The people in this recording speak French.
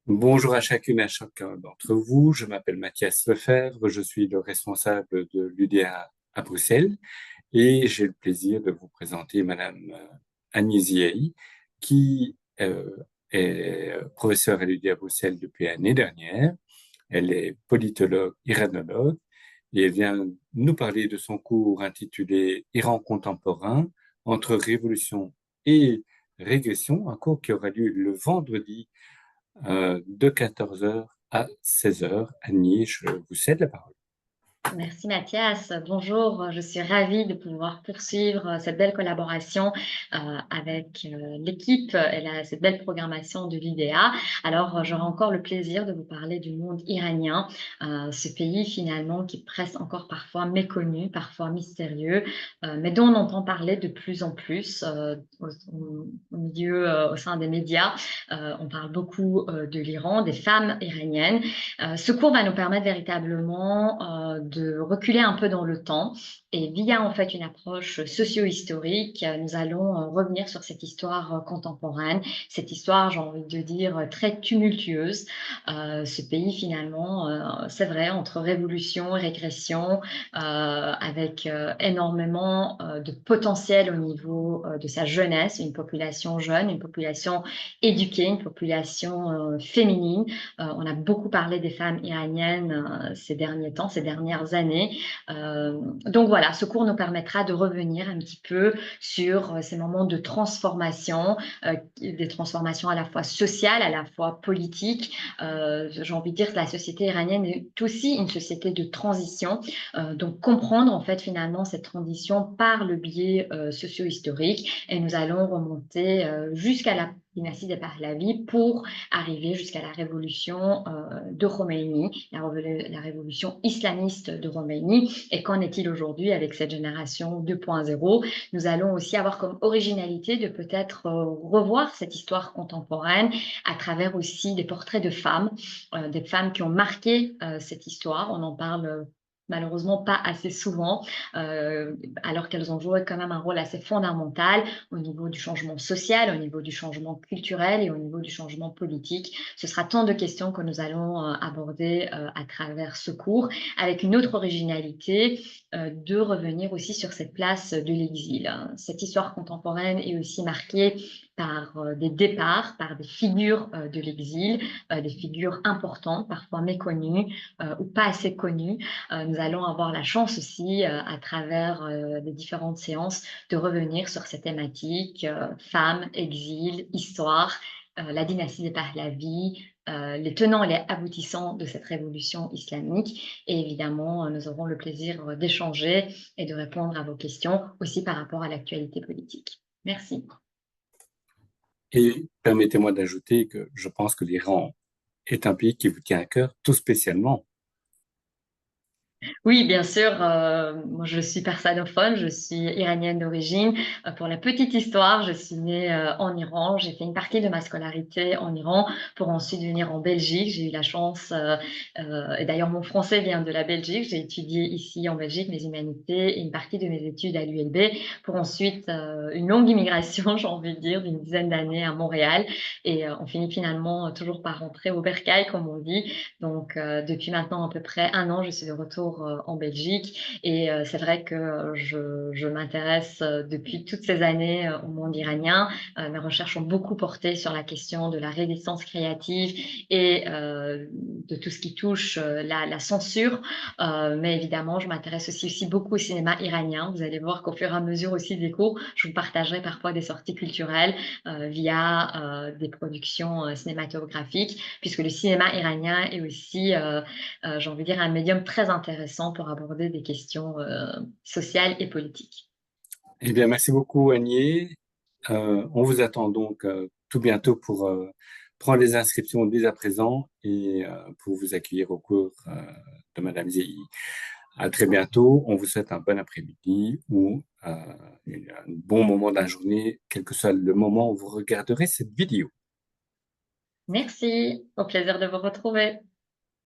Bonjour à chacune et à chacun d'entre vous. Je m'appelle Mathias Lefebvre, je suis le responsable de l'UDA à Bruxelles et j'ai le plaisir de vous présenter Madame Agnès Ziei, qui est professeure à l'UDA à Bruxelles depuis l'année dernière. Elle est politologue, iranologue et elle vient nous parler de son cours intitulé Iran contemporain entre révolution et régression, un cours qui aura lieu le vendredi de 14 heures à 16 heures. Annie, je vous cède la parole. Merci Mathias. Bonjour, je suis ravie de pouvoir poursuivre cette belle collaboration avec l'équipe et cette belle programmation de l'IDEA. Alors, j'aurai encore le plaisir de vous parler du monde iranien, ce pays finalement qui est presque encore parfois méconnu, parfois mystérieux, mais dont on entend parler de plus en plus au milieu, au sein des médias. On parle beaucoup de l'Iran, des femmes iraniennes. Ce cours va nous permettre véritablement de reculer un peu dans le temps et via en fait une approche socio-historique, nous allons revenir sur cette histoire contemporaine, cette histoire, j'ai envie de dire, très tumultueuse. Ce pays finalement, c'est vrai, entre révolution et régression, avec énormément de potentiel au niveau de sa jeunesse, une population jeune, une population éduquée, une population féminine. On a beaucoup parlé des femmes iraniennes ces derniers temps, ces dernières années. Donc voilà, ce cours nous permettra de revenir un petit peu sur ces moments de transformation, des transformations à la fois sociales, à la fois politiques. J'ai envie de dire que la société iranienne est aussi une société de transition. Donc comprendre en fait finalement cette transition par le biais socio-historique, et nous allons remonter jusqu'à la dynastie des Pahlavis pour arriver jusqu'à la révolution de Khomeini, la révolution islamiste de Khomeini. Et qu'en est-il aujourd'hui avec cette génération 2.0? Nous allons aussi avoir comme originalité de peut-être revoir cette histoire contemporaine à travers aussi des portraits de femmes, des femmes qui ont marqué cette histoire. On en parle malheureusement pas assez souvent, alors qu'elles ont joué quand même un rôle assez fondamental au niveau du changement social, au niveau du changement culturel et au niveau du changement politique. Ce sera tant de questions que nous allons aborder à travers ce cours, avec une autre originalité de revenir aussi sur cette place de l'exil. Cette histoire contemporaine est aussi marquée par des départs, par des figures de l'exil, des figures importantes, parfois méconnues ou pas assez connues. Nous allons avoir la chance aussi, à travers des différentes séances, de revenir sur ces thématiques, femmes, exil, histoire, la dynastie des Pahlavis, les tenants et les aboutissants de cette révolution islamique. Et évidemment, nous aurons le plaisir d'échanger et de répondre à vos questions aussi par rapport à l'actualité politique. Merci. Et permettez-moi d'ajouter que je pense que l'Iran est un pays qui vous tient à cœur tout spécialement. Oui, bien sûr. Moi, je suis persanophone, je suis iranienne d'origine. Pour la petite histoire, je suis née en Iran. J'ai fait une partie de ma scolarité en Iran pour ensuite venir en Belgique. J'ai eu la chance, et d'ailleurs mon français vient de la Belgique. J'ai étudié ici en Belgique mes humanités et une partie de mes études à l'ULB pour ensuite une longue immigration, j'ai envie de dire, d'une dizaine d'années à Montréal. Et on finit finalement toujours par rentrer au bercail, comme on dit. Donc, depuis maintenant à peu près un an, je suis de retour en Belgique et c'est vrai que je m'intéresse depuis toutes ces années au monde iranien. Mes recherches ont beaucoup porté sur la question de la résistance créative et de tout ce qui touche la censure. Mais évidemment, je m'intéresse aussi beaucoup au cinéma iranien. Vous allez voir qu'au fur et à mesure aussi des cours, je vous partagerai parfois des sorties culturelles via des productions cinématographiques, puisque le cinéma iranien est aussi, j'ai envie de dire, un médium très intéressant pour aborder des questions sociales et politiques. Eh bien, merci beaucoup, Annie. On vous attend donc tout bientôt pour prendre les inscriptions dès à présent et pour vous accueillir au cours de Madame Zéhi. À très bientôt. On vous souhaite un bon après-midi ou un bon moment de la journée, quel que soit le moment où vous regarderez cette vidéo. Merci, au plaisir de vous retrouver.